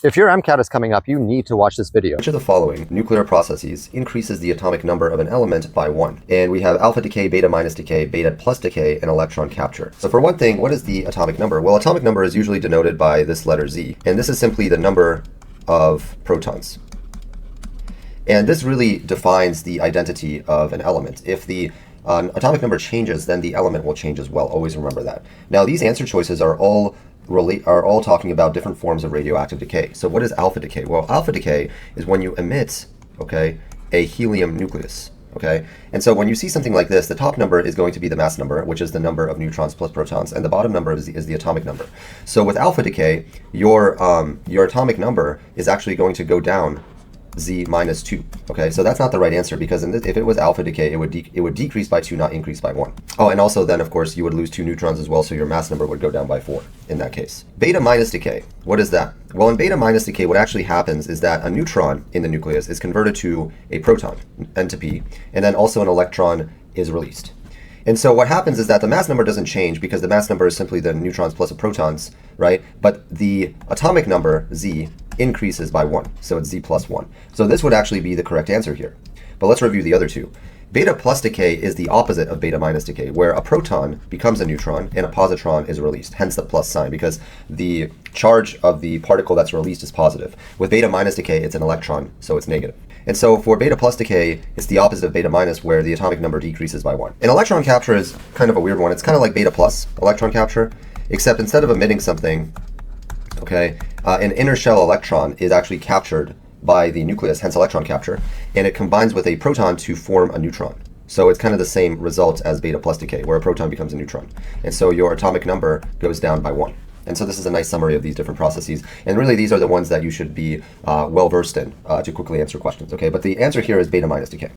If your MCAT is coming up, you need to watch this video. Which of the following nuclear processes increases the atomic number of an element by 1? And we have alpha decay, beta minus decay, beta plus decay, and electron capture. So for one thing, what is the atomic number? Well, atomic number is usually denoted by this letter Z, and this is simply the number of protons. And this really defines the identity of an element. If the atomic number changes, then the element will change as well. Always remember that. Now, these answer choices are all talking about different forms of radioactive decay. So what is alpha decay? Well, alpha decay is when you emit, okay, a helium nucleus, okay? And so when you see something like this, the top number is going to be the mass number, which is the number of neutrons plus protons, and the bottom number is the atomic number. So with alpha decay, your atomic number is actually going to go down Z minus 2. Okay, so that's not the right answer, because if it was alpha decay, it would decrease by 2, not increase by 1. Oh, and also then, of course, you would lose 2 neutrons as well, so your mass number would go down by 4 in that case. Beta minus decay, what is that? Well, in beta minus decay, what actually happens is that a neutron in the nucleus is converted to a proton, N to P, and then also an electron is released. And so what happens is that the mass number doesn't change, because the mass number is simply the neutrons plus the protons, right? But the atomic number, Z, increases by 1. So it's Z plus 1. So this would actually be the correct answer here. But let's review the other two. Beta plus decay is the opposite of beta minus decay, where a proton becomes a neutron and a positron is released, hence the plus sign, because the charge of the particle that's released is positive. With beta minus decay, it's an electron, so it's negative. And so for beta plus decay, it's the opposite of beta minus, where the atomic number decreases by 1. And electron capture is kind of a weird one. It's kind of like beta plus electron capture, except instead of emitting something, okay, an inner shell electron is actually captured by the nucleus, hence electron capture, and it combines with a proton to form a neutron. So it's kind of the same result as beta plus decay, where a proton becomes a neutron. And so your atomic number goes down by 1. And so this is a nice summary of these different processes. And really, these are the ones that you should be well-versed in to quickly answer questions, okay? But the answer here is beta minus decay.